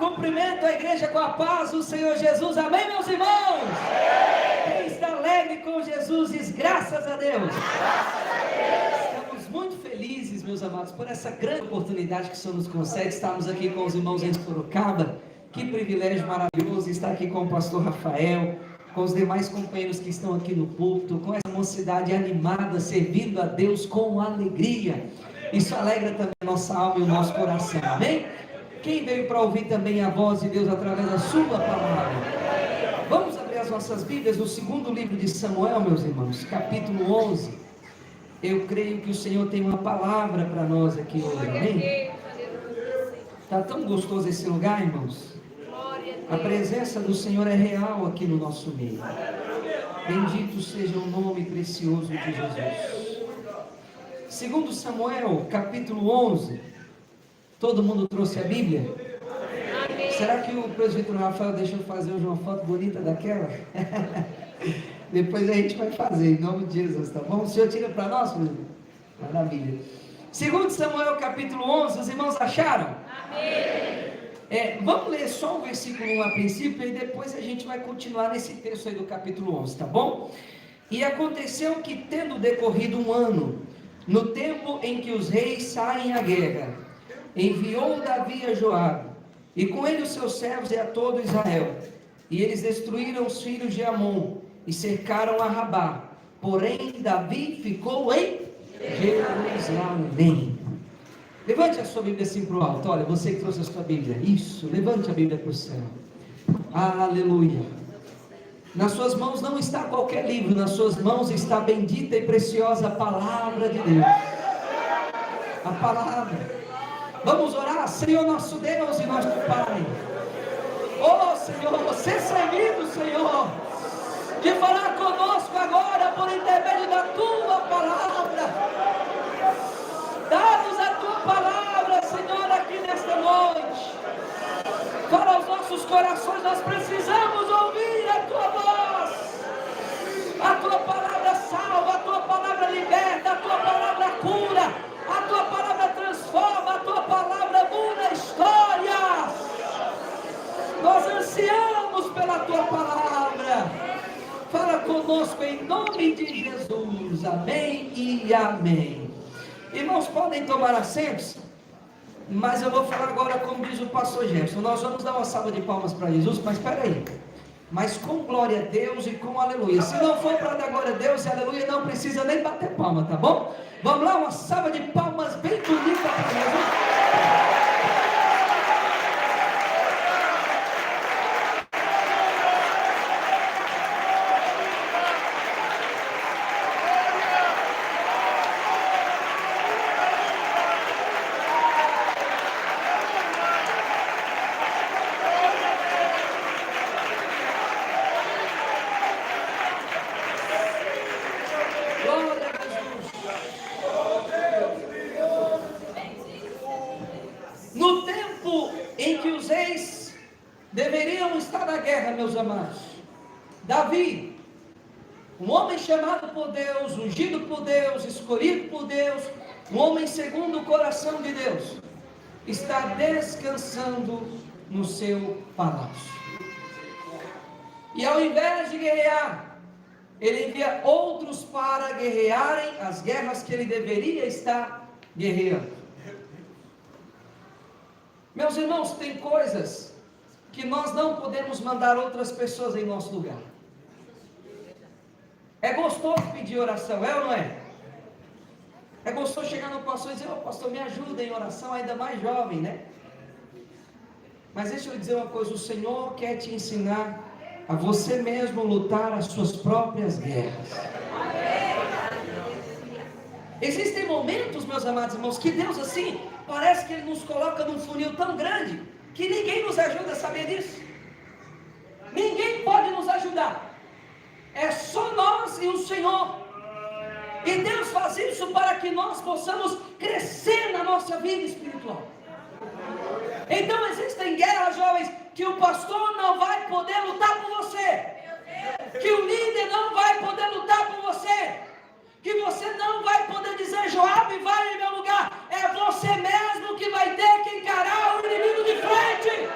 Cumprimento a igreja com a paz do Senhor Jesus. Amém, meus irmãos? Quem está alegre com Jesus diz graças a Deus. Estamos muito felizes, meus amados, por essa grande oportunidade que o Senhor nos concede. Estamos aqui com os irmãos em Sorocaba. Que privilégio maravilhoso estar aqui com o pastor Rafael, com os demais companheiros que estão aqui no púlpito, com essa mocidade animada, servindo a Deus com alegria. Isso alegra também a nossa alma e o nosso coração. Amém? Quem veio para ouvir também a voz de Deus através da sua palavra? Vamos abrir as nossas Bíblias no segundo livro de Samuel, meus irmãos, capítulo 11. Eu creio que o Senhor tem uma palavra para nós aqui hoje, amém? Está tão gostoso esse lugar, irmãos. A presença do Senhor é real aqui no nosso meio. Bendito seja o nome precioso de Jesus. Segundo Samuel, capítulo 11. Todo mundo trouxe a Bíblia? Amém. Será que o presbítero Rafael deixou fazer hoje uma foto bonita daquela? Depois a gente vai fazer, em nome de Jesus, tá bom? O Senhor tira para nós, meu irmão? Maravilha. Segundo Samuel, capítulo 11, os irmãos acharam? Amém. Vamos ler só o versículo 1 a princípio, e depois a gente vai continuar nesse texto aí do capítulo 11, tá bom? E aconteceu que, tendo decorrido um ano, no tempo em que os reis saem à guerra, enviou Davi a Joabe, e com ele os seus servos e a todo Israel, e eles destruíram os filhos de Amon, e cercaram a Rabá, porém Davi ficou em Jerusalém. Levante a sua Bíblia assim para o alto. Olha, você que trouxe a sua Bíblia, isso, levante a Bíblia para o céu. Aleluia. Nas suas mãos não está qualquer livro, nas suas mãos está a bendita e preciosa palavra de Deus. A palavra. Vamos orar. Senhor nosso Deus e nosso Pai, oh Senhor, você servido, Senhor, de falar conosco agora por intermédio da Tua palavra. Dá-nos a Tua palavra, Senhor, aqui nesta noite. Fala aos nossos corações, nós precisamos ouvir a Tua voz. A Tua palavra salva, a Tua palavra liberta, a Tua palavra cura, a Tua palavra transforma, a Tua palavra muda histórias. Nós ansiamos pela Tua palavra. Fala conosco em nome de Jesus. Amém e amém. Irmãos, podem tomar assentos, mas eu vou falar agora como diz o pastor Jefferson. Nós vamos dar uma salva de palmas para Jesus, mas espera aí. Mas com glória a Deus e com aleluia. Se não for para dar glória a Deus e aleluia, não precisa nem bater palma, tá bom? Vamos lá, uma salva de palmas bem bonita para Jesus. Meus amados, Davi, um homem chamado por Deus, ungido por Deus, escolhido por Deus, um homem segundo o coração de Deus, está descansando no seu palácio. E ao invés de guerrear, ele envia outros para guerrearem as guerras que ele deveria estar guerreando. Meus irmãos, tem coisas que nós não podemos mandar outras pessoas em nosso lugar. É gostoso pedir oração, é ou não é? É gostoso chegar no pastor e dizer, pastor, me ajuda em oração, ainda mais jovem, né? Mas deixa eu lhe dizer uma coisa, o Senhor quer te ensinar a você mesmo lutar as suas próprias guerras. Existem momentos, meus amados irmãos, que Deus assim, parece que Ele nos coloca num funil tão grande, que ninguém nos ajuda a saber disso. Ninguém pode nos ajudar. É só nós e o Senhor. E Deus faz isso para que nós possamos crescer na nossa vida espiritual. Então existem guerras, jovens, que o pastor não vai poder lutar por você, que o líder não vai poder lutar por você, que você não vai poder dizer, Joabe, vai em meu lugar. É você mesmo que vai ter que encarar o inimigo de frente.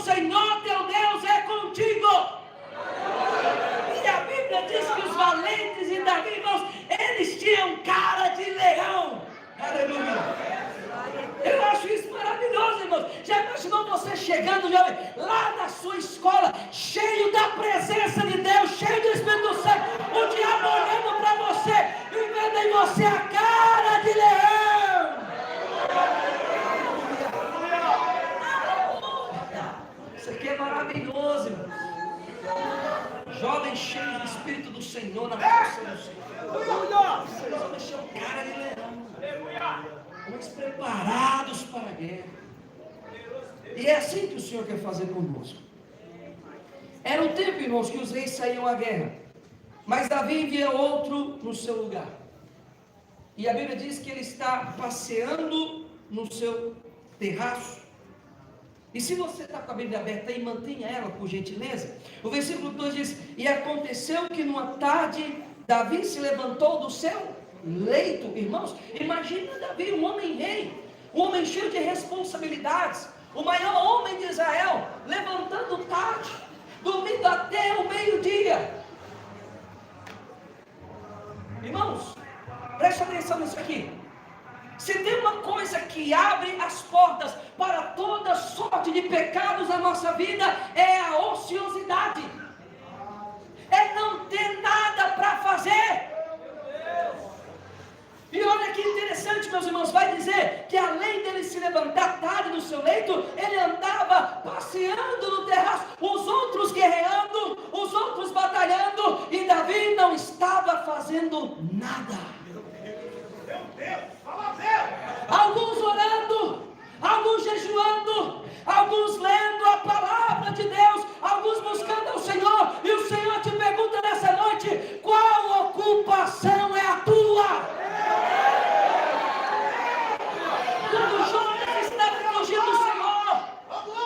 Senhor teu Deus é contigo. E a Bíblia diz que os valentes e Davi, irmãos, eles tinham cara de leão. Aleluia. Eu acho isso maravilhoso, irmãos. Já imaginou você chegando, jovem, lá na sua escola, cheio da presença de Deus, cheio do Espírito Santo, o diabo olhando para você e vendo em você a cara de leão. Isso aqui é maravilhoso, irmãos. Jovens cheios do Espírito do Senhor, na força do Senhor. Vocês vão deixar o cara de leão. Homens preparados para a guerra. E é assim que o Senhor quer fazer conosco. Era um tempo, irmãos, que os reis saíam à guerra, mas Davi envia outro no seu lugar. E a Bíblia diz que ele está passeando no seu terraço. E se você está com a Bíblia aberta aí, mantenha ela por gentileza. O versículo 2 diz: e aconteceu que numa tarde Davi se levantou do seu leito. Irmãos, imagina Davi, um homem rei, um homem cheio de responsabilidades, o maior homem de Israel, levantando tarde, dormindo até o meio-dia. Irmãos, preste atenção nisso aqui. Se tem uma coisa que abre as portas para toda sorte de pecados na nossa vida, é a ociosidade, é não ter nada para fazer. E olha que interessante, meus irmãos, vai dizer que além dele se levantar tarde no seu leito, ele andava passeando no terraço, os outros guerreando, os outros batalhando, e Davi não estava fazendo nada. Meu Deus, fala a Deus. Alguns orando, alguns jejuando, alguns lendo a palavra de Deus, alguns buscando ao Senhor, e o Senhor te pergunta nessa noite: qual ocupação é a tua? Quando Jonas estava fugindo do Senhor,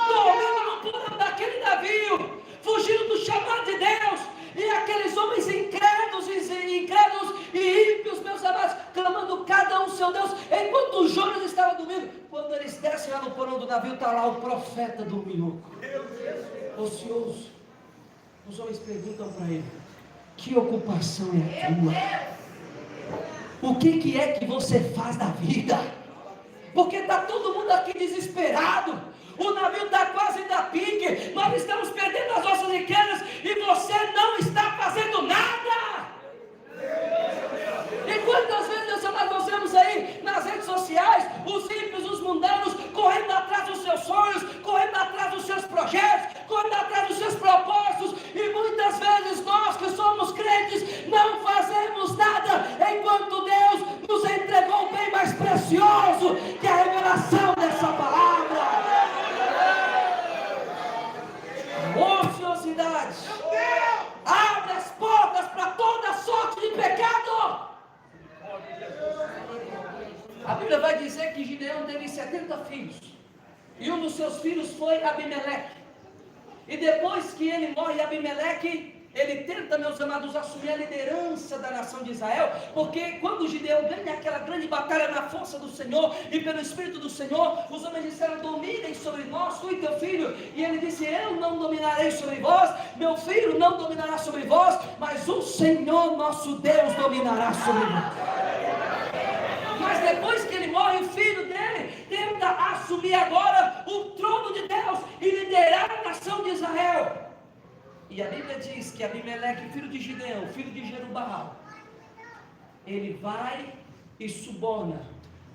dormindo no porão daquele navio, fugindo do chamado de Deus, e aqueles homens incrédulos e ímpios, meus amados, clamando cada um seu Deus, enquanto Jonas estava dormindo, quando eles descem lá no porão do navio, está lá o profeta do minhoco, ocioso. Os homens perguntam para ele: que ocupação é a tua? O que é que você faz da vida? Porque está todo mundo aqui desesperado, o navio está quase da pique, nós estamos perdendo as nossas riquezas e você não está fazendo nada. E quantas vezes, meus amados, nós vemos aí nas redes sociais os ímpios, os mundanos correndo atrás dos seus sonhos, correndo atrás dos seus projetos, correndo atrás dos seus propósitos, e muitas vezes nós que somos crentes não fazemos nada, enquanto Deus nos entregou o bem mais precioso, que é a revelação dessa palavra. Ociosidade abre as portas para toda sorte de pecado. A Bíblia vai dizer que Gideão teve 70 filhos, e um dos seus filhos foi Abimeleque. E depois que ele morre, Abimeleque, ele tenta, meus amados, assumir a liderança da nação de Israel, porque quando Gideão ganha aquela grande batalha na força do Senhor e pelo Espírito do Senhor, os homens disseram: dominem sobre nós, tu e teu filho. E ele disse: eu não dominarei sobre vós, meu filho não dominará sobre vós, mas o Senhor nosso Deus dominará sobre vós. Mas depois que ele morre, o filho dele tenta assumir agora o trono de Deus e liderar a nação de Israel. E a Bíblia diz que Abimeleque, filho de Gideão, filho de Jerubbaal, ele vai e suborna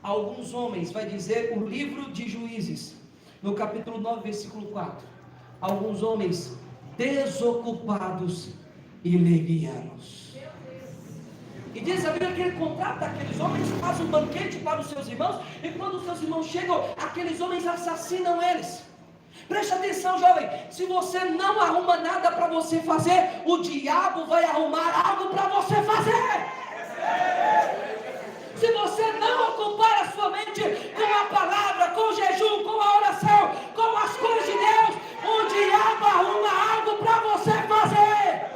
alguns homens, vai dizer o livro de Juízes, no capítulo 9, versículo 4, alguns homens desocupados e levianos. E diz a Bíblia que ele contrata aqueles homens, faz um banquete para os seus irmãos, e quando os seus irmãos chegam, aqueles homens assassinam eles. Preste atenção, jovem, se você não arruma nada para você fazer, o diabo vai arrumar algo para você fazer. Se você não ocupar a sua mente com a palavra, com o jejum, com a oração, com as coisas de Deus, o diabo arruma algo para você fazer.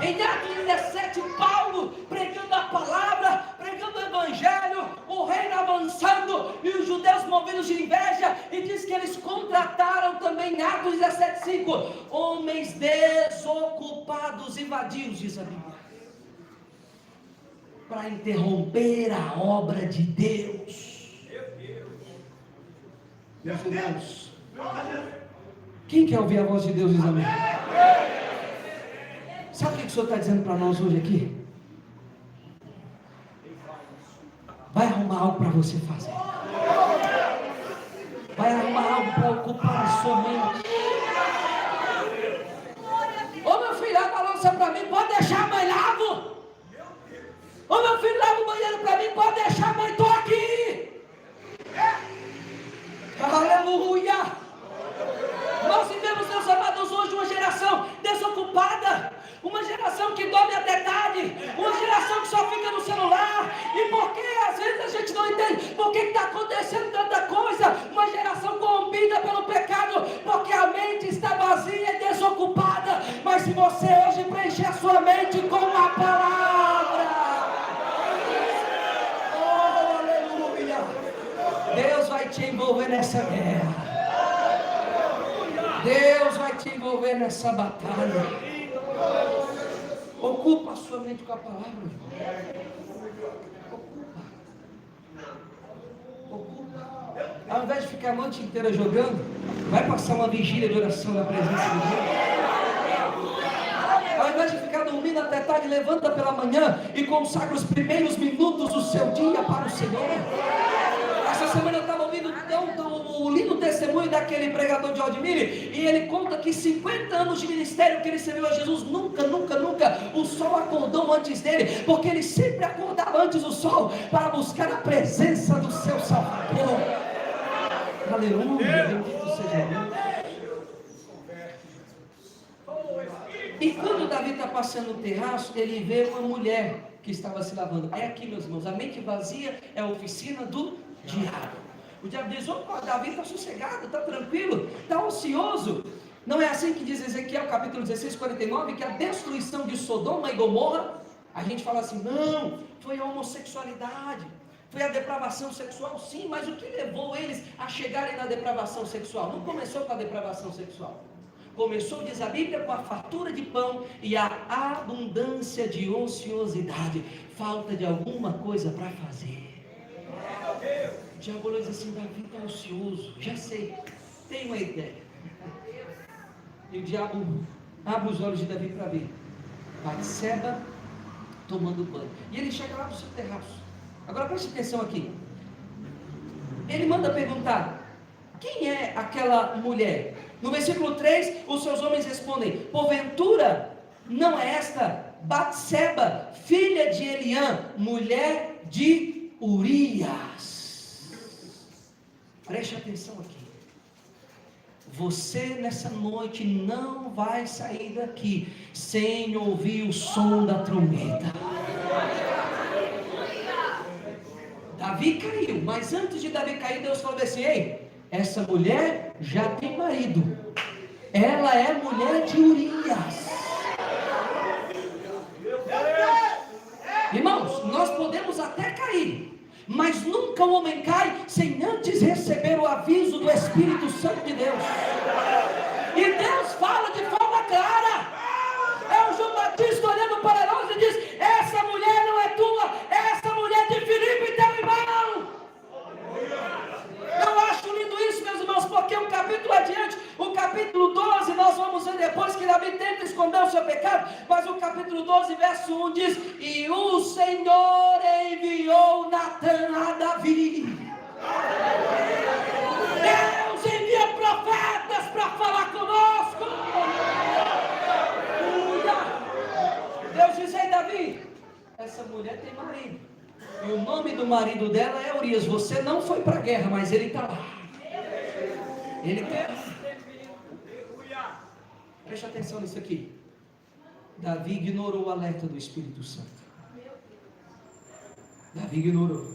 Em Atos 17, Paulo pregando a palavra, pregando o evangelho, o reino avançando, e os judeus movidos de inveja, igreja, e diz que eles contrataram também em Atos 17:5, homens desocupados e vadios, diz a Bíblia, para interromper a obra de Deus. Meus irmãos, quem quer ouvir a voz de Deus, diz amém. Sabe o que o Senhor está dizendo para nós hoje aqui? Vai arrumar algo para você fazer. Vai arrumar algo para ocupar a sua mente. Ô meu filho, lava a louça para mim, pode deixar a mãe lavo. Ô meu filho, lava o banheiro para mim, pode deixar a mãe, estou aqui. Aleluia. Nós vivemos, meus amados, hoje uma geração desocupada, uma geração que dorme até tarde, uma geração que só fica no celular. E por que às vezes a gente não entende por que está acontecendo tanta coisa? Uma geração corrompida pelo pecado, porque a mente está vazia e desocupada. Mas se você hoje preencher a sua mente com a palavra, oh aleluia, Deus vai te envolver nessa guerra. Deus vai te envolver nessa batalha. Ocupa a sua mente com a palavra. Ocupa. Ao invés de ficar a noite inteira jogando, vai passar uma vigília de oração na presença de Deus. Ao invés de ficar dormindo até tarde, levanta pela manhã e consagra os primeiros minutos do seu dia para o Senhor. Essa semana eu estava ouvindo o lindo testemunho daquele pregador de Aldemir, e ele conta que 50 anos de ministério que ele serviu a Jesus, nunca o sol acordou antes dele, porque ele sempre acordava antes do sol para buscar a presença do seu Salvador. Aleluia, bendito seja Deus. E quando Davi está passando no terraço, ele vê uma mulher que estava se lavando. É aqui, meus irmãos, a mente vazia é a oficina do diabo. O diabo diz: opa, Davi está sossegado, está tranquilo, está ocioso. Não é assim que diz Ezequiel capítulo 16:49, que a destruição de Sodoma e Gomorra, a gente fala assim, não, foi a homossexualidade, foi a depravação sexual. Sim, mas o que levou eles a chegarem na depravação sexual? Não começou com a depravação sexual. Começou, diz a Bíblia, com a fartura de pão e a abundância de ociosidade, falta de alguma coisa para fazer. O diabo diz assim: Davi está ocioso, já sei, tem uma ideia. E o diabo abre os olhos de Davi para ver Batseba tomando banho, e ele chega lá no seu terraço. Agora preste atenção aqui, ele manda perguntar: quem é aquela mulher? No versículo 3, os seus homens respondem: porventura não é esta Batseba, filha de Eliã, mulher de Urias? Preste atenção aqui. Você nessa noite não vai sair daqui sem ouvir o som da trombeta. Davi caiu, mas antes de Davi cair, Deus falou assim: ei, essa mulher já tem marido, ela é mulher de Urias. Irmãos, nós podemos até cair, mas nunca o homem cai sem antes receber o aviso do Espírito Santo de Deus. E Deus fala de forma clara. É o João Batista olhando para nós e diz: essa mulher não é tua, essa mulher é de Filipe, teu irmão. Eu acho lindo isso, meus irmãos, porque um capítulo adiante, o capítulo 12, nós vamos ver depois que Davi tenta esconder o seu pecado, mas o capítulo 12, verso 1 diz: e o Senhor enviou Natã a Davi. Deus envia profetas para falar conosco. Deus diz: ei Davi, essa mulher tem marido, e o nome do marido dela é Urias. Você não foi para a guerra, mas ele está lá. Ele está lá. Preste atenção nisso aqui. Davi ignorou o alerta do Espírito Santo. Davi ignorou.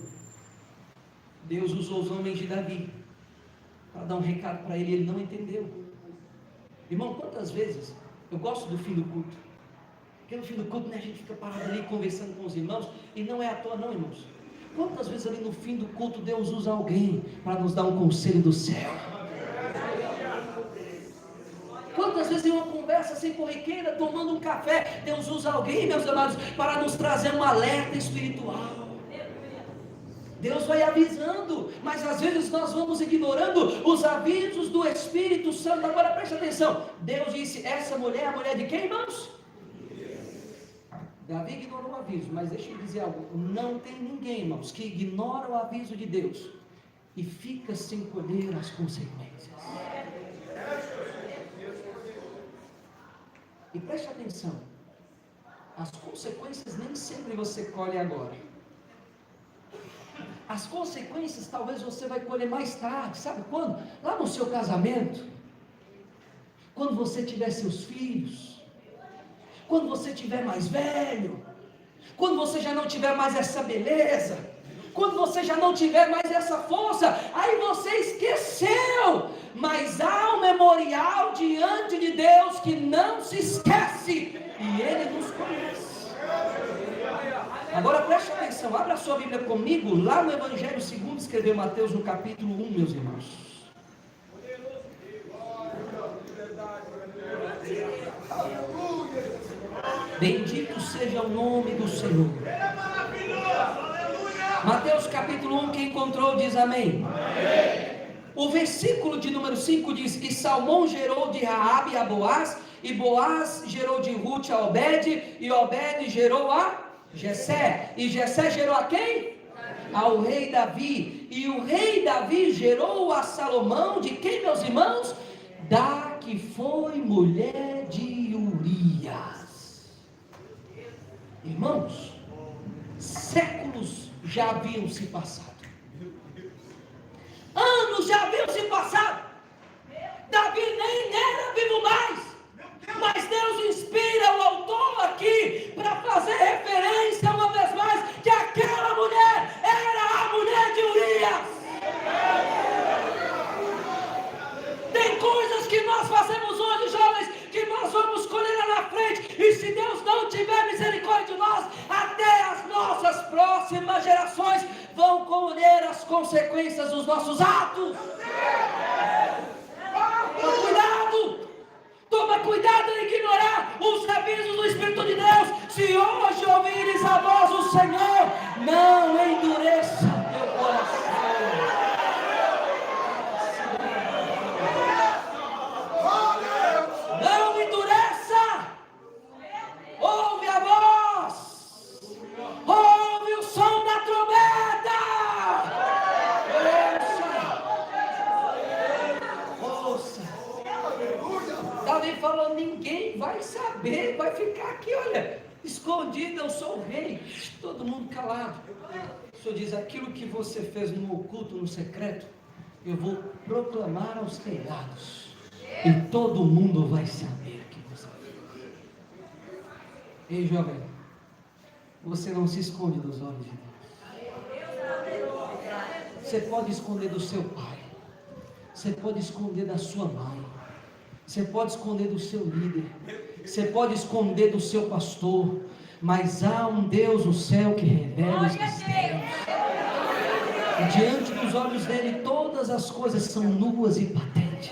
Deus usou os homens de Davi para dar um recado para ele, e ele não entendeu. Irmão, quantas vezes eu gosto do fim do culto, porque no fim do culto, né, a gente fica parado ali conversando com os irmãos, e não é à toa não, irmãos, Quantas vezes ali no fim do culto Deus usa alguém para nos dar um conselho do céu? Quantas vezes em uma conversa assim corriqueira, tomando um café, Deus usa alguém, meus amados, para nos trazer um alerta espiritual. Deus vai avisando, mas às vezes nós vamos ignorando os avisos do Espírito Santo. Agora preste atenção, Deus disse, essa mulher é a mulher de quem, irmãos? Davi ignorou o aviso, mas deixa eu dizer algo, não tem ninguém, irmãos, que ignora o aviso de Deus e fica sem colher as consequências. E preste atenção, as consequências nem sempre você colhe agora. As consequências talvez você vai colher mais tarde, sabe quando? Lá no seu casamento, quando você tiver seus filhos, quando você tiver mais velho, quando você já não tiver mais essa beleza, quando você já não tiver mais essa força, aí você esqueceu, mas há um memorial diante de Deus que não se esquece, e Ele nos conhece. Agora preste atenção, abra a sua Bíblia comigo, lá no Evangelho segundo escreveu Mateus, no capítulo 1, meus irmãos. Bendito seja o nome do Senhor. Mateus capítulo 1, quem encontrou diz amém. O versículo de número 5 diz, e Salmão gerou de Raabe a Boaz, e Boaz gerou de Ruth a Obed, e Obed gerou a Jessé, e Jessé gerou a quem? Ao rei Davi, e o rei Davi gerou a Salomão, de quem, meus irmãos? Da que foi mulher de Urias. Irmãos, séculos já haviam se passado, anos já haviam se passado, Davi nem era vivo mais, mas Deus inspira o autor aqui para fazer referência uma vez mais que aquela mulher era a mulher de Urias. Tem coisas que nós fazemos hoje, jovens, que nós vamos colher lá na frente, e se Deus não tiver misericórdia de nós, até as nossas próximas gerações vão colher as consequências dos nossos atos. Cuidado! Toma cuidado em ignorar os avisos do Espírito de Deus. Se hoje ouvires a voz do Senhor, não endureça teu coração. Não endureça. Ouve a voz. Ouve o som da trombeta. Ouça. Davi falou, ninguém vai saber, vai ficar aqui, olha, escondido, eu sou o rei, todo mundo calado. O Senhor diz, aquilo que você fez no oculto, no secreto, eu vou proclamar aos telhados, e todo mundo vai saber que você fez. Ei, jovem, você não se esconde dos olhos de Deus. Você pode esconder do seu pai, você pode esconder da sua mãe, você pode esconder do seu líder, você pode esconder do seu pastor, mas há um Deus no céu que revela os mistérios. E diante dos olhos dele todas as coisas são nuas e patentes.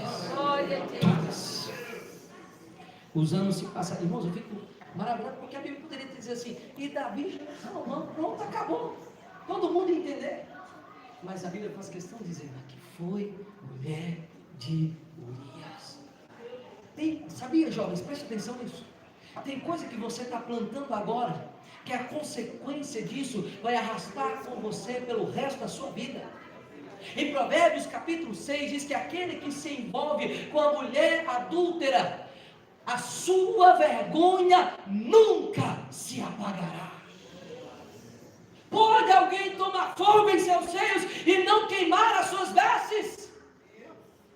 Todas. Os anos se passaram. Irmãos, eu fico maravilhado porque a Bíblia poderia dizer assim, e Davi, Salomão, pronto, acabou. Todo mundo ia entender. Mas a Bíblia faz questão de dizer que foi mulher de Urias. Sabia, jovens, preste atenção nisso. Tem coisa que você está plantando agora, que a consequência disso vai arrastar com você pelo resto da sua vida. Em Provérbios capítulo 6 diz que aquele que se envolve com a mulher adúltera, a sua vergonha nunca se apagará. Pode alguém tomar fogo em seus seios e não queimar as suas vestes?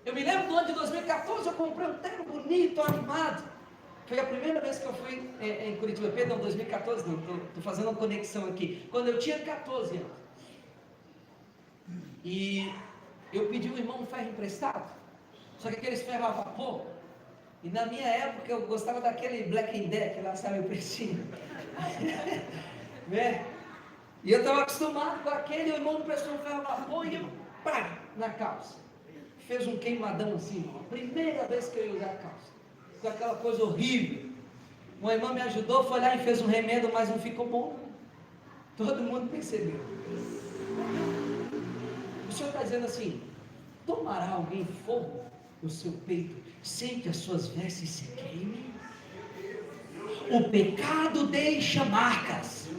Eu me lembro do ano de 2014, eu comprei um terno bonito, animado. Foi a primeira vez que eu fui em Curitiba. Perdão, 2014 não, estou fazendo uma conexão aqui. Quando eu tinha 14 anos. E eu pedi um irmão um ferro emprestado. Só que aqueles ferros a vapor. E na minha época eu gostava daquele Black & Decker lá, sabe, o precinho. Né? E eu estava acostumado com aquele, o irmão prestou um ferro a vapor e eu, pá, na calça. Fez um queimadão assim, irmão. A primeira vez que eu ia usar a calça. Com aquela coisa horrível. Uma irmã me ajudou, foi lá e fez um remédio, mas não ficou bom. Todo mundo percebeu. O Senhor está dizendo assim: tomará alguém fogo no seu peito, sem que as suas vestes se queimem? O pecado deixa marcas,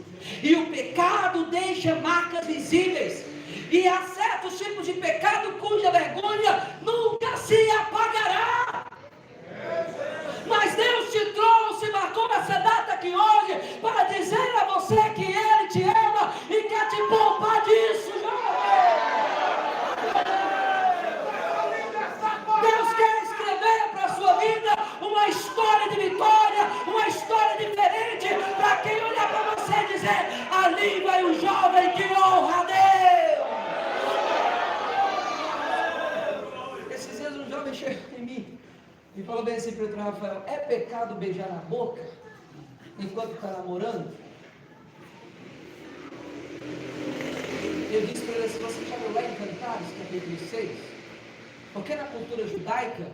e o pecado deixa marcas visíveis, e há certos tipos de pecado cuja vergonha nunca se apagará. Mas Deus te trouxe, marcou essa data aqui hoje, para dizer a você que Ele te ama e quer te poupar disso, Deus quer escrever para a sua vida uma história de vitória, uma história diferente, para quem olhar para você e dizer: ali vai o jovem que honra a Deus. Esses dias um jovem chegou em mim e falou bem assim para o Rafael: é pecado beijar na boca enquanto está namorando? Eu disse para ele: se você já leu lá em Cantares, capítulo 6, porque na cultura judaica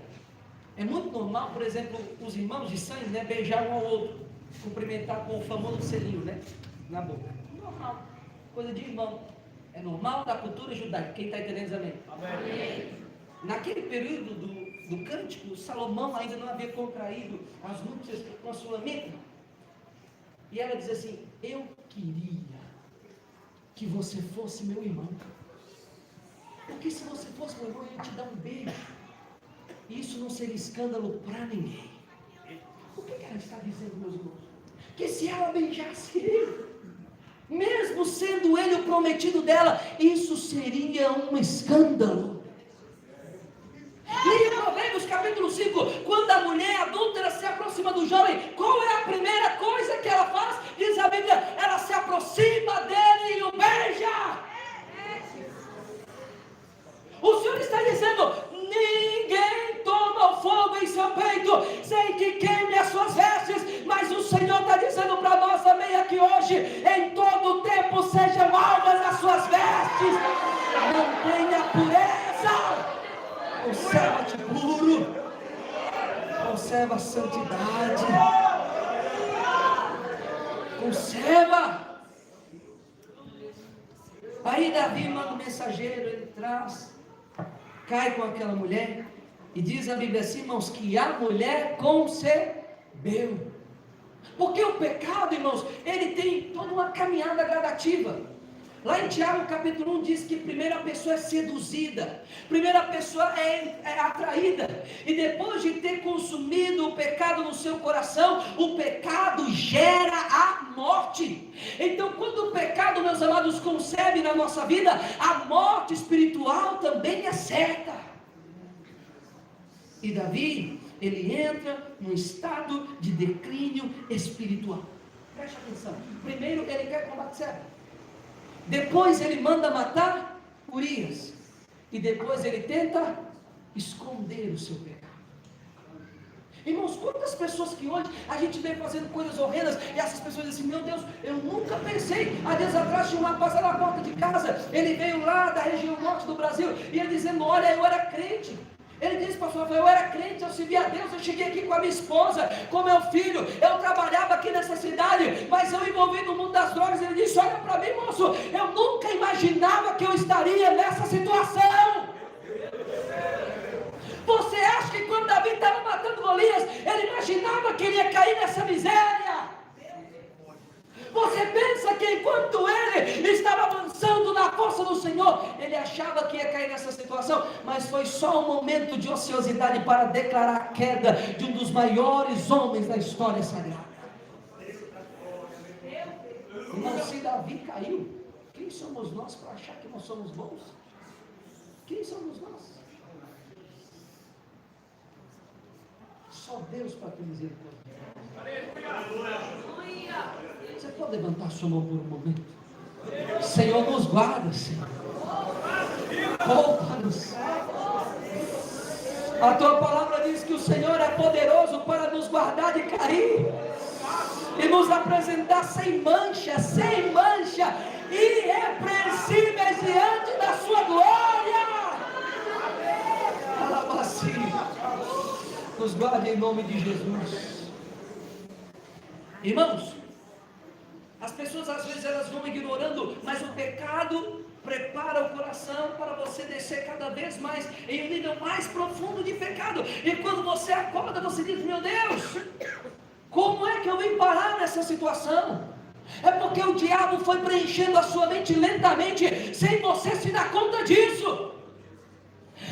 é muito normal, por exemplo, os irmãos de sangue, né, beijar um ao outro, cumprimentar com o famoso selinho, né, na boca. Normal, coisa de irmão. É normal na cultura judaica. Quem está entendendo, amém? Amém. Naquele período do cântico, Salomão ainda não havia contraído as núpcias com a Sulamita. E ela diz assim: eu queria que você fosse meu irmão, porque se você fosse meu irmão, eu ia te dar um beijo, e isso não seria escândalo para ninguém. O que ela está dizendo, meus irmãos? Que se ela beijasse ele, mesmo sendo ele o prometido dela, isso seria um escândalo. Leia Provérbios capítulo 5, quando a mulher adúltera se aproxima do jovem, qual é a primeira coisa que ela faz? Diz a Bíblia: ela se aproxima dele e o beija. O Senhor está dizendo: ninguém toma o fogo em seu peito sem que queime as suas vestes, mas o Senhor está dizendo para nós também aqui hoje: em todo tempo sejam alvas as suas vestes, mantenha a pureza, conserva-te puro, conserva a santidade, conserva. Aí Davi manda um mensageiro, ele traz, cai com aquela mulher, e diz a Bíblia assim, irmãos, que a mulher concebeu. Porque o pecado, irmãos, ele tem toda uma caminhada gradativa. Lá em Tiago capítulo 1 diz que primeiro a pessoa é seduzida, primeiro a pessoa é atraída, e depois de ter consumido o pecado no seu coração, o pecado gera a morte. Então quando o pecado, meus amados, concebe na nossa vida, a morte espiritual também é certa. E Davi, ele entra num estado de declínio espiritual. Preste atenção, primeiro ele quer com Batseba, depois ele manda matar Urias, e depois ele tenta esconder o seu pecado. Irmãos, quantas pessoas que hoje a gente vem fazendo coisas horrendas, e essas pessoas dizem assim: meu Deus, eu nunca pensei. Há dias atrás tinha um rapaz lá na porta de casa, ele veio lá da região norte do Brasil, e ele dizendo: olha, eu era crente. Ele disse: pastor, eu era crente, eu servia a Deus, eu cheguei aqui com a minha esposa, com meu filho, eu trabalhava aqui nessa cidade, mas eu envolvi no mundo das drogas. Ele disse: olha para mim, moço, eu nunca imaginava que eu estaria nessa situação. Você acha que quando Davi estava matando Golias, ele imaginava que ele ia cair nessa miséria? Você pensa que enquanto ele estava avançando na força do Senhor, ele achava que ia cair nessa situação? Mas foi só um momento de ociosidade para declarar a queda de um dos maiores homens da história sagrada. Irmão, se Davi caiu, quem somos nós para achar que nós somos bons? Quem somos nós? Só Deus para te misericórdia. Você pode levantar sua mão por um momento? Senhor, nos guarda, Senhor. Poupa-nos. A tua palavra diz que o Senhor é poderoso para nos guardar de cair e nos apresentar sem mancha nos guarde em nome de Jesus. Irmãos, as pessoas às vezes elas vão ignorando, mas o pecado prepara o coração para você descer cada vez mais em um nível mais profundo de pecado. E quando você acorda, você diz: meu Deus, como é que eu vim parar nessa situação? É porque o diabo foi preenchendo a sua mente lentamente, sem você se dar conta disso.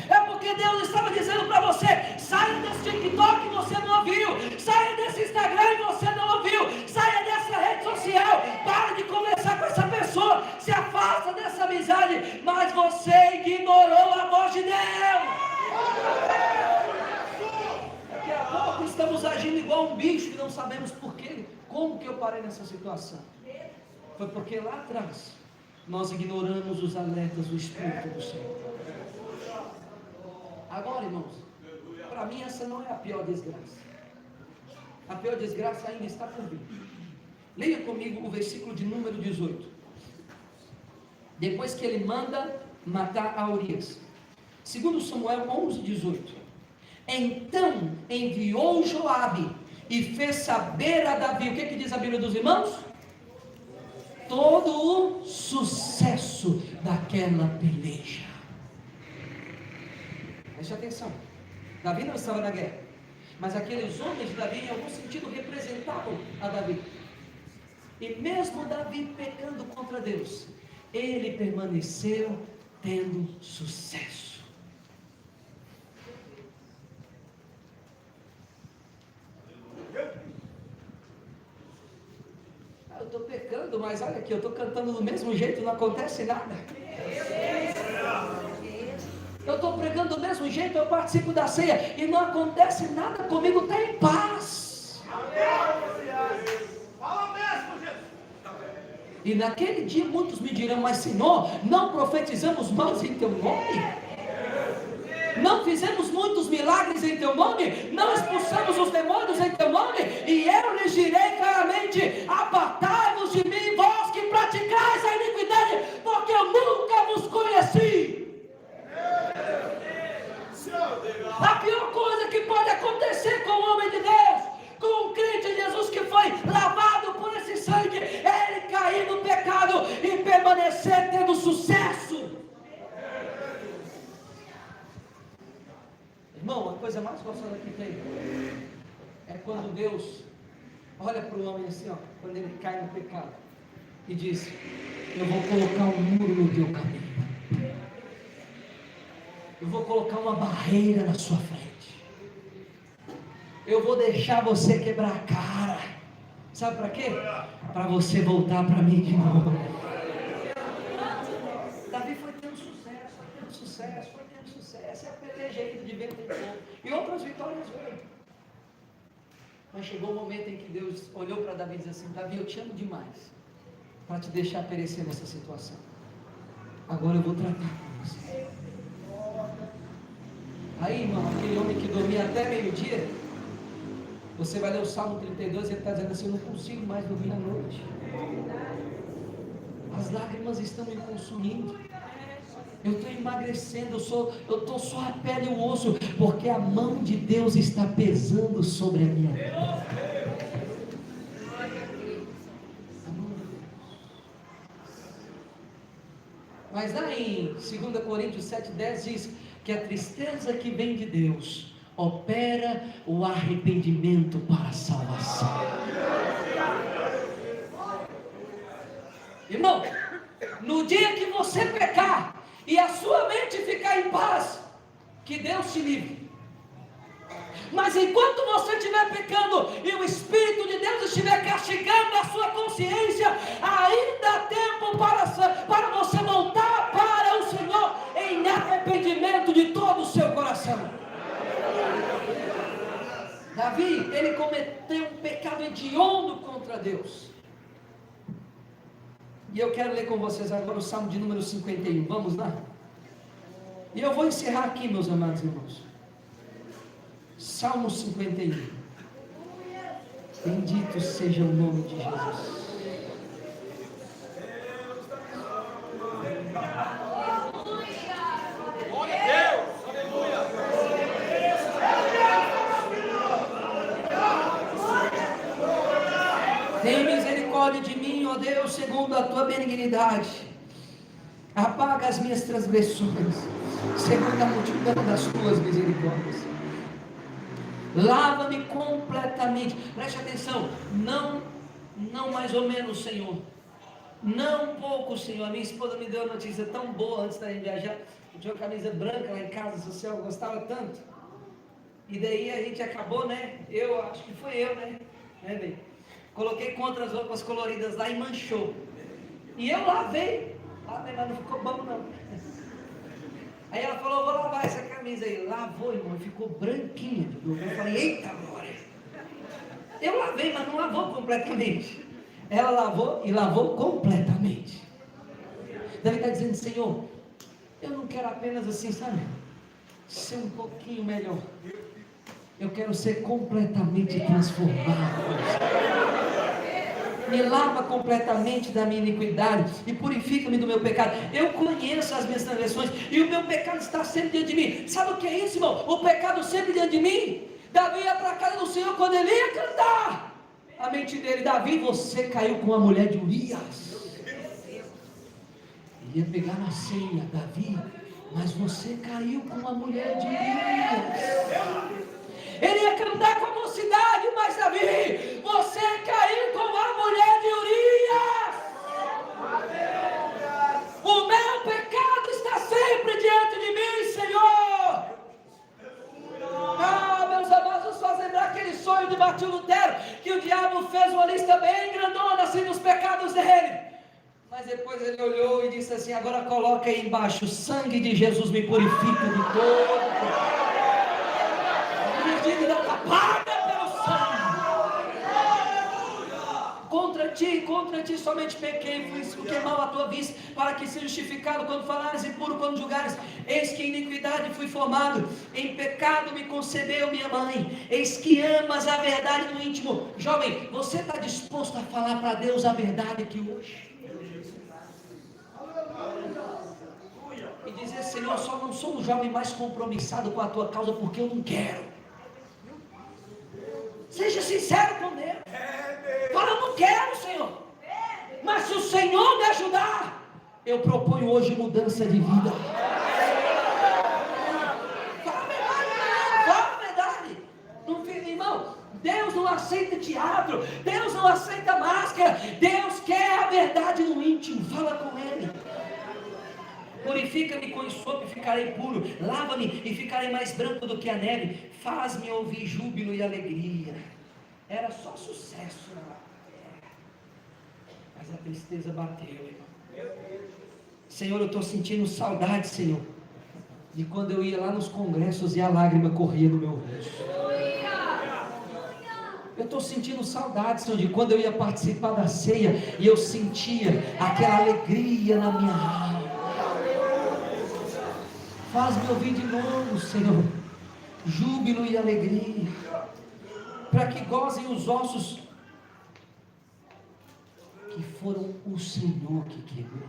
É porque Deus estava dizendo para você: saia desse TikTok e você não ouviu, saia desse Instagram e você não ouviu, saia dessa rede social, para de conversar com essa pessoa, se afasta dessa amizade, mas você ignorou a voz de Deus. Daqui a pouco estamos agindo igual um bicho e não sabemos por quê. Como que eu parei nessa situação? Foi porque lá atrás nós ignoramos os alertas do Espírito do Senhor. Agora, irmãos, para mim essa não é a pior desgraça. A pior desgraça ainda está por vir. Leia comigo o versículo de número 18. Depois que ele manda matar a Urias. Segundo Samuel 11:18. Então enviou Joabe e fez saber a Davi. O que diz a Bíblia dos irmãos? Todo o sucesso daquela peleja. Preste atenção. Davi não estava na guerra, mas aqueles homens de Davi em algum sentido representavam a Davi. E mesmo Davi pecando contra Deus, ele permaneceu tendo sucesso. Eu estou pecando, mas olha aqui, eu estou cantando do mesmo jeito, não acontece nada. Eu estou pregando do mesmo jeito, eu participo da ceia e não acontece nada comigo, está em paz. Fala mesmo, Jesus. E naquele dia muitos me dirão: mas Senhor, não profetizamos mais em teu nome? Não fizemos muitos milagres em teu nome? Não expulsamos os demônios em teu nome? E eu lhes direi claramente: apartai-vos de mim, vós que praticais a iniquidade, porque eu nunca vos conheci. A pior coisa que pode acontecer com o homem de Deus, com o crente em Jesus que foi lavado por esse sangue, é ele cair no pecado e permanecer tendo sucesso. Irmão, a coisa mais gostosa que tem é quando Deus olha para o homem assim, quando ele cai no pecado e diz: eu vou colocar um muro no teu caminho, eu vou colocar uma barreira na sua frente, eu vou deixar você quebrar a cara. Sabe para quê? Para você voltar para mim de novo. Davi foi tendo sucesso, foi tendo sucesso, é a peleja aí de vento em pouco, e outras vitórias veio. Mas chegou o momento em que Deus olhou para Davi e disse assim: Davi, eu te amo demais para te deixar perecer nessa situação. Agora eu vou tratar com você. Aí, irmão, aquele homem que dormia até meio-dia, você vai ler o Salmo 32 e ele está dizendo assim: eu não consigo mais dormir à noite. As lágrimas estão me consumindo. Eu estou emagrecendo, eu estou só a pele e o osso, porque a mão de Deus está pesando sobre a minha vida. Mas lá em 2 Coríntios 7,10 diz que a tristeza que vem de Deus opera o arrependimento para a salvação. Irmão, no dia que você pecar e a sua mente ficar em paz, que Deus te livre. Mas enquanto você estiver pecando e o Espírito de Deus estiver castigando a sua consciência, ainda há tempo para você voltar para o Senhor em arrependimento de todo o seu coração. Davi, ele cometeu um pecado hediondo contra Deus. E eu quero ler com vocês agora o Salmo de número 51, vamos lá? E eu vou encerrar aqui, meus amados irmãos. Salmo 51. Bendito seja o nome de Jesus. Glória a Deus, aleluia. segundo a tua benignidade. Apaga as minhas transgressões, segundo a multidão das tuas misericórdias. Lava-me completamente. Preste atenção, não mais ou menos, Senhor, não pouco, Senhor. A minha esposa me deu uma notícia tão boa antes da gente viajar. Eu tinha uma camisa branca lá em casa social, eu gostava tanto. E daí a gente acabou, né? Eu acho que foi eu, né? Bem? Coloquei contra as roupas coloridas lá e manchou. E eu lavei, mas não ficou bom não. Aí ela falou, vou lavar essa camisa aí. Lavou, irmão, ficou branquinha de novo. Eu falei, eita glória. Eu lavei, mas não lavou completamente. Ela lavou e lavou completamente. Davi está dizendo, Senhor, eu não quero apenas assim, sabe, ser um pouquinho melhor. Eu quero ser completamente transformado. Me lava completamente da minha iniquidade e purifica-me do meu pecado. Eu conheço as minhas transgressões e o meu pecado está sempre diante de mim. Sabe o que é isso, irmão? O pecado sempre diante de mim. Davi ia para a casa do Senhor quando ele ia cantar. A mente dele, Davi, você caiu com a mulher de Urias. Ele ia pegar na ceia, Davi, mas você caiu com a mulher de Urias. Ele ia cantar com a mocidade, mas Davi, você caiu com a mulher de Urias. O meu pecado está sempre diante de mim, Senhor. Ah, meus amados, nos faz lembrar aquele sonho de Martinho Lutero, que o diabo fez uma lista bem grandona assim dos pecados dele. Mas depois ele olhou e disse assim, agora coloca aí embaixo, o sangue de Jesus me purifica de todo pecado. Dívida está paga pelo sangue. Contra ti somente pequei, fiz o que é mal à tua vista, para que seja justificado quando falares e puro quando julgares. Eis que em iniquidade fui formado, em pecado me concebeu minha mãe. Eis que amas a verdade no íntimo. Jovem, você está disposto a falar para Deus a verdade aqui hoje? E dizer, Senhor, só não sou um jovem mais compromissado com a tua causa porque eu não quero. Seja sincero com Deus. Fala, eu não quero, Senhor. Mas se o Senhor me ajudar, eu proponho hoje mudança de vida. Fala a verdade. Fala a verdade. Não fica, irmão. Deus não aceita teatro. Deus não aceita máscara. Deus quer a verdade no íntimo. Fala com Ele. Purifica-me com ensopo e ficarei puro. Lava-me e ficarei mais branco do que a neve. Faz-me ouvir júbilo e alegria. Era só sucesso. Mas a tristeza bateu, irmão. Senhor, eu estou sentindo saudade, Senhor, de quando eu ia lá nos congressos e a lágrima corria no meu rosto. Eu estou sentindo saudade, Senhor, de quando eu ia participar da ceia e eu sentia aquela alegria na minha alma. Faz-me ouvir de novo, Senhor, júbilo e alegria, para que gozem os ossos que foram o Senhor que quebrou.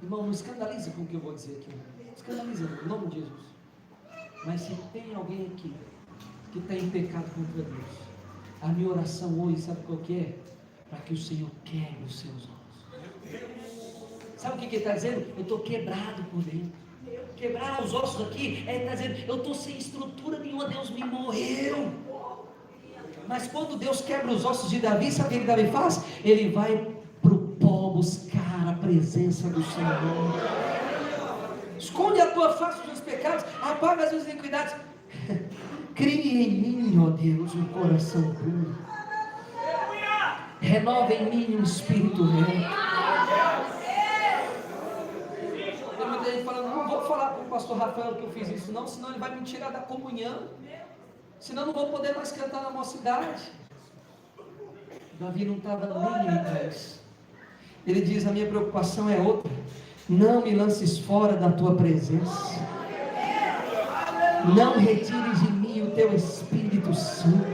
Irmão, não escandaliza com o que eu vou dizer aqui. Não escandaliza, em nome de Jesus. Mas se tem alguém aqui que está em pecado contra Deus, a minha oração hoje, sabe qual que é? Para que o Senhor quebre os seus ossos. Sabe o que ele está dizendo? Eu estou quebrado por dentro. Quebrar os ossos aqui, ele está dizendo, eu estou sem estrutura nenhuma, Deus me morreu. Mas quando Deus quebra os ossos de Davi, sabe o que Davi faz? Ele vai para o pó buscar a presença do Senhor. Esconde a tua face dos pecados, apaga as tuas iniquidades. Cria em mim, ó Deus, um coração puro. Renova em mim um espírito reto. Ele falando, não vou falar para o pastor Rafael que eu fiz isso não, senão ele vai me tirar da comunhão, senão não vou poder mais cantar na mocidade. Davi não estava nem para isso. Ele diz, a minha preocupação é outra, não me lances fora da tua presença, não retires de mim o teu Espírito Santo,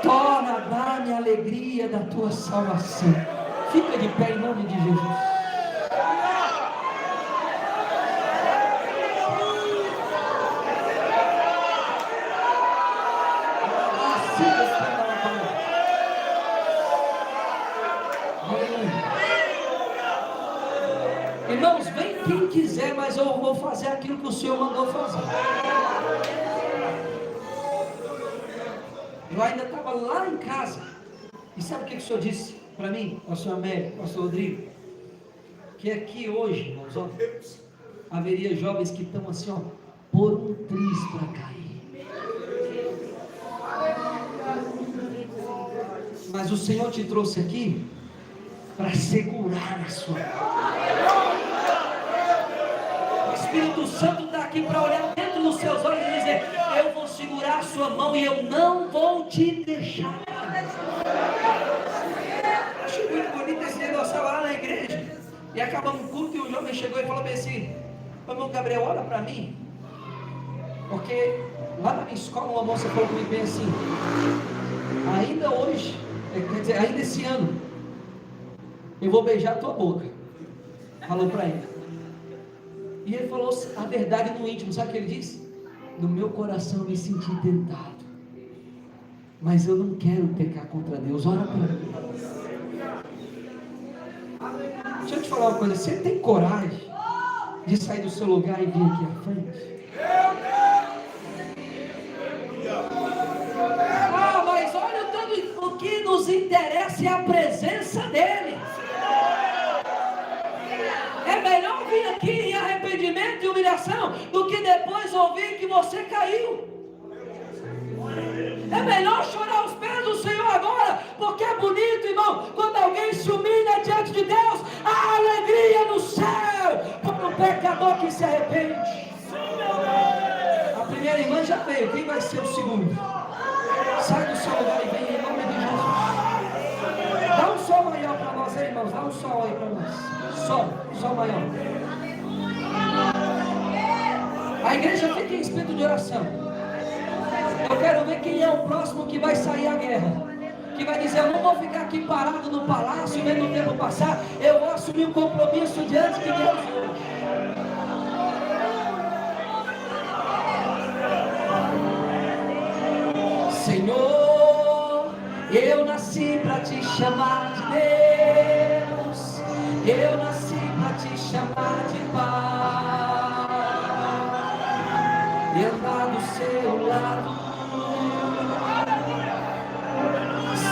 torna a dar-me a alegria da tua salvação. Fica de pé em nome de Jesus. Irmãos, vem quem quiser, mas eu vou fazer aquilo que o Senhor mandou fazer. Eu ainda estava lá em casa. E sabe o que o Senhor disse para mim, pastor Américo, pastor Rodrigo? Que aqui hoje, irmãos, ó, haveria jovens que estão assim, ó, por um triz para cair. Mas o Senhor te trouxe aqui para segurar a sua mão. O Espírito Santo está aqui para olhar dentro dos seus olhos e dizer: eu vou segurar a sua mão e eu não vou te deixar. Achei muito bonito esse negócio. Estava lá na igreja e acabamos o culto e o jovem chegou e falou bem assim: irmão Gabriel, olha para mim, porque lá na minha escola uma moça falou comigo bem assim: ainda hoje, quer dizer, ainda esse ano, eu vou beijar a tua boca. Falou para ele. E ele falou a verdade no íntimo. Sabe o que ele disse? No meu coração eu me senti tentado, mas eu não quero pecar contra Deus. Ora para mim. Deixa eu te falar uma coisa. Você tem coragem de sair do seu lugar e vir aqui à frente? Ah, mas olha tudo, o que nos interessa é a presença dele. É melhor vir aqui em arrependimento e humilhação do que depois ouvir que você caiu. É melhor chorar aos pés do Senhor agora, porque é bonito, irmão, quando alguém se humilha diante de Deus, há alegria no céu por um pecador que se arrepende. A primeira irmã já veio, quem vai ser o segundo? Sai do seu lugar e vem em nome de Jesus. Dá um sol maior para nós aí, irmãos, dá um sol aí para nós. Sol maior. A igreja fica em espírito de oração. Eu quero ver quem é o próximo que vai sair à guerra, que vai dizer: eu não vou ficar aqui parado no palácio vendo o tempo passar, eu vou assumir um compromisso diante de Deus hoje. Senhor, eu nasci para te chamar de Deus, eu nasci para te chamar de Pai, e andar do seu lado.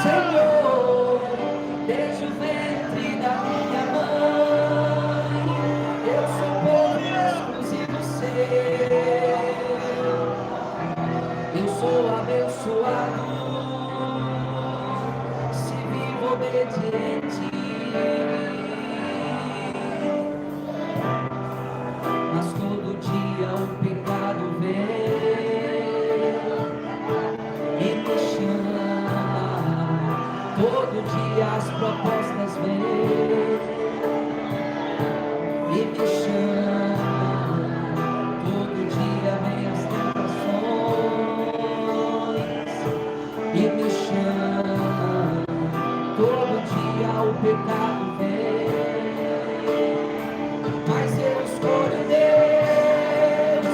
Senhor, desde o ventre da minha mãe, eu sou povo exclusivo seu, eu sou abençoado, se vivo obediente, mas todo dia o pecado vem e me chama. Todo dia as propostas vêm e me chamam. Todo dia vem as tentações e me chamam. Todo dia o pecado vem, mas eu escolho Deus,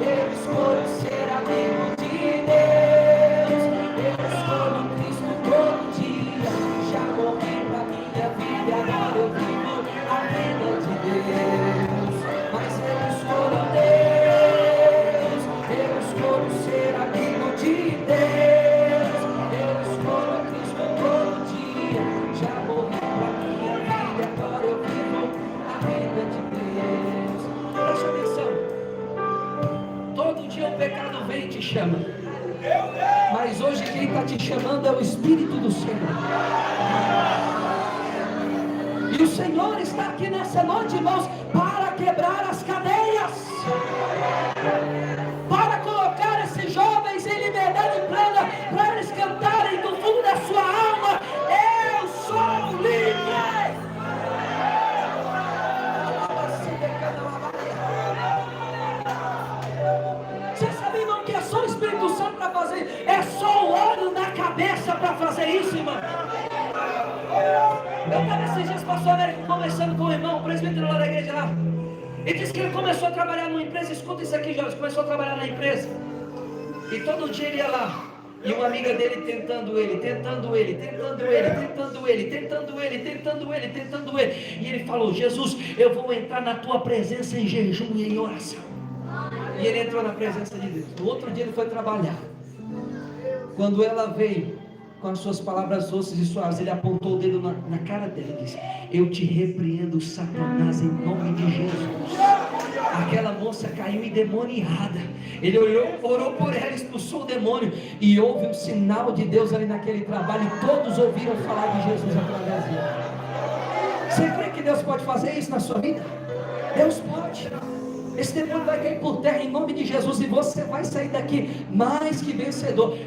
eu escolho ser amigo de Deus, eu escolho Cristo todo dia. Já morri pra minha vida, agora eu vivo a vida de Deus. Mas eu escolho Deus, eu escolho ser amigo de Deus, eu escolho Cristo todo dia. Já morri pra minha vida, agora eu vivo a vida de Deus. Presta atenção. Todo dia o pecado vem e te chama, mas hoje quem está te chamando é o Espírito do Senhor. E o Senhor está aqui nessa noite, irmãos, para quebrar as cadeias, para colocar esses jovens em liberdade plena, para eles cantarem do fundo da sua alma: eu sou livre. Você sabe, irmão, que é só o Espírito Santo para fazer? É só o óleo na cabeça para fazer isso, irmão. Eu estava esses dias, pastor Américo, conversando com o irmão, o presbítero lá da igreja lá. Ele disse que ele começou a trabalhar numa empresa. Escuta isso aqui, jovens. Começou a trabalhar na empresa. E todo dia ele ia lá. E uma amiga dele tentando ele. E ele falou: Jesus, eu vou entrar na tua presença em jejum e em oração. E ele entrou na presença de Deus. No outro dia ele foi trabalhar. Quando ela veio com as suas palavras doces e suaves, ele apontou o dedo na cara dela e disse: eu te repreendo, Satanás, em nome de Jesus. Aquela moça caiu endemoniada. Ele orou por ela, expulsou o demônio, e houve um sinal de Deus ali naquele trabalho, e todos ouviram falar de Jesus através dela. Você crê que Deus pode fazer isso na sua vida? Deus pode. Esse demônio vai cair por terra em nome de Jesus, e você vai sair daqui mais que vencedor.